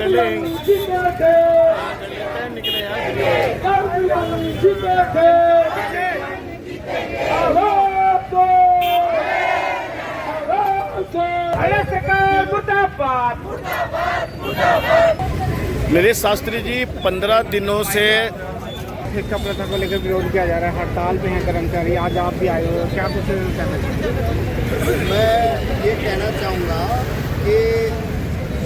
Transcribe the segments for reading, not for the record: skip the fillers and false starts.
मेरे शास्त्री जी 15 दिनों से शिक्षा प्रथा को लेकर विरोध किया जा रहा है, हड़ताल पे हैं कर्मचारी। आज आप भी आए हो, क्या कुछ कहना चाहेंगे? मैं ये कहना चाहूँगा कि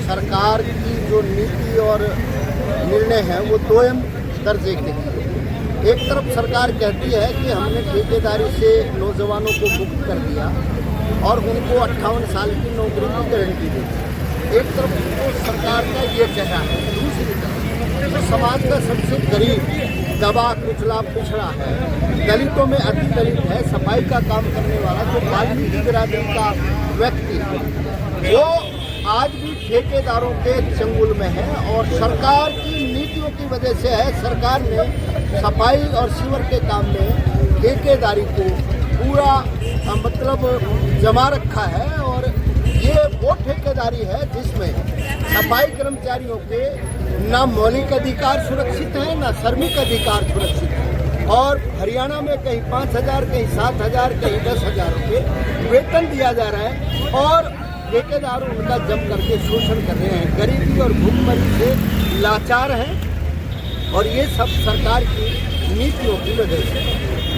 सरकार की जो नीति और निर्णय है वो दो दर्जे के हैं। एक तरफ सरकार कहती है कि हमने ठेकेदारी से नौजवानों को मुक्त कर दिया और उनको 58 साल की नौकरी की गारंटी दी। एक तरफ तो सरकार का ये कहना है, दूसरी तरफ जो समाज का सबसे गरीब, दबा कुचला पिछड़ा है, दलितों में अति दलित है, सफाई का काम करने वाला जो वाल्मीकि बिरादरी का व्यक्ति है, वो आज भी ठेकेदारों के चंगुल में है। और सरकार की नीतियों की वजह से है, सरकार ने सफाई और सीवर के काम में ठेकेदारी को पूरा मतलब जमा रखा है। और ये वो ठेकेदारी है जिसमें सफाई कर्मचारियों के ना मौलिक अधिकार सुरक्षित हैं, ना श्रमिक अधिकार सुरक्षित हैं। और हरियाणा में कहीं 5,000, कहीं 7,000, कहीं 10,000 रुपये वेतन दिया जा रहा है और ठेकेदार उनका जम करके शोषण कर रहे हैं। गरीबी और भूखमरी से लाचार हैं और ये सब सरकार की नीतियों की वजह से।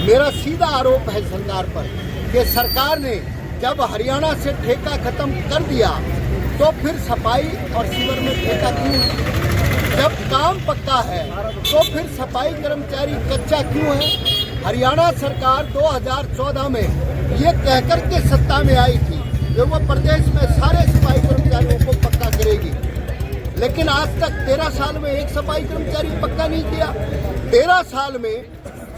मेरा सीधा आरोप है सरकार पर कि सरकार ने जब हरियाणा से ठेका खत्म कर दिया तो फिर सफाई और सीवर में ठेका क्यों? जब काम पक्का है तो फिर सफाई कर्मचारी कच्चा क्यों है? हरियाणा सरकार 2014 में ये कहकर के सत्ता में आई थी कि वो प्रदेश में सारे सफाई कर्मचारियों को पक्का करेगी, लेकिन आज तक 13 साल में एक सफाई कर्मचारी पक्का नहीं किया। 13 साल में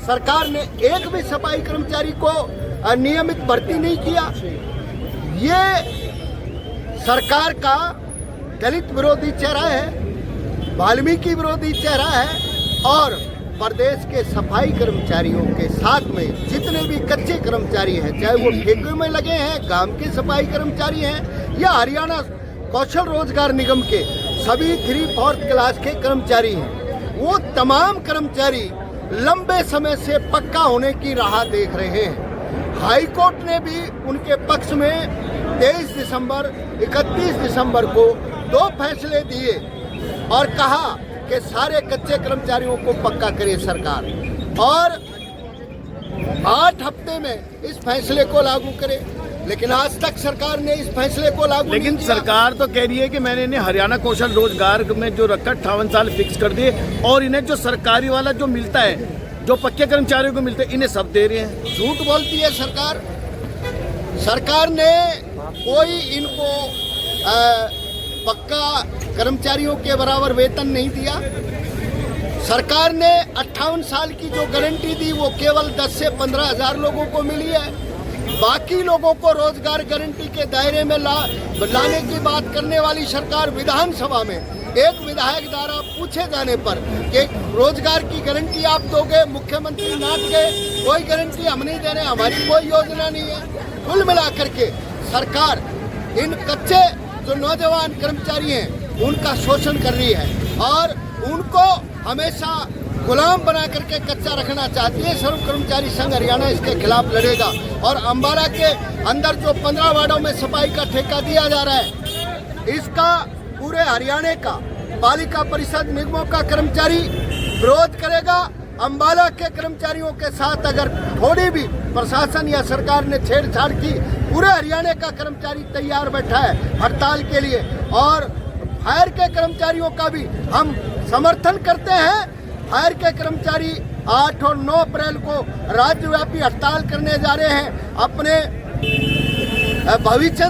सरकार ने एक भी सफाई कर्मचारी को नियमित भर्ती नहीं किया। ये सरकार का दलित विरोधी चेहरा है, वाल्मीकि विरोधी चेहरा है। और प्रदेश के सफाई कर्मचारियों के साथ में जितने भी कच्चे कर्मचारी हैं, चाहे वो ठेके में लगे हैं, गांव के सफाई कर्मचारी हैं या हरियाणा कौशल रोजगार निगम के सभी 3-4 क्लास के कर्मचारी हैं, वो तमाम कर्मचारी लंबे समय से पक्का होने की राह देख रहे हैं। हाई कोर्ट ने भी उनके पक्ष में 23 दिसंबर 31 दिसंबर को 2 फैसले दिए और कहा कि सारे कच्चे कर्मचारियों को पक्का करे सरकार और 8 हफ्ते में इस फैसले को लागू करे। लेकिन आज तक सरकार ने इस फैसले को लागू नहीं किया। लेकिन सरकार तो कह रही है कि मैंने इन्हें हरियाणा कौशल रोजगार में जो रखा 58 साल फिक्स कर दिए और इन्हें जो सरकारी वाला जो मिलता है, जो पक्के कर्मचारियों को मिलते हैं, इन्हें सब दे रहे हैं। झूठ बोलती है सरकार। सरकार ने कोई इनको पक्का कर्मचारियों के बराबर वेतन नहीं दिया। सरकार ने 58 साल की जो गारंटी दी वो केवल 10 से 15 हज़ार लोगों को मिली है। बाकी लोगों को रोजगार गारंटी के दायरे में लाने की बात करने वाली सरकार विधानसभा में एक विधायक द्वारा पूछे जाने पर कि रोजगार की गारंटी आप दोगे, मुख्यमंत्री नाट गए, कोई गारंटी हम नहीं दे रहे, हमारी कोई योजना नहीं है। कुल मिलाकर के सरकार इन कच्चे जो नौजवान कर्मचारी हैं उनका शोषण कर रही है और उनको हमेशा गुलाम बना करके कच्चा रखना चाहती है। सर्व कर्मचारी संघ हरियाणा इसके खिलाफ लड़ेगा और अम्बाला के अंदर जो 15 वार्डों में सफाई का ठेका दिया जा रहा है, इसका पूरे हरियाणा का पालिका परिषद निगमों का कर्मचारी विरोध करेगा। अम्बाला के कर्मचारियों के साथ अगर थोड़ी भी प्रशासन या सरकार ने छेड़छाड़ की, पूरे हरियाणा का कर्मचारी तैयार बैठा है हड़ताल के लिए। और फायर के कर्मचारियों का भी हम समर्थन करते हैं। फायर के कर्मचारी 8 और 9 अप्रैल को राज्यव्यापी हड़ताल करने जा रहे हैं अपने भविष्य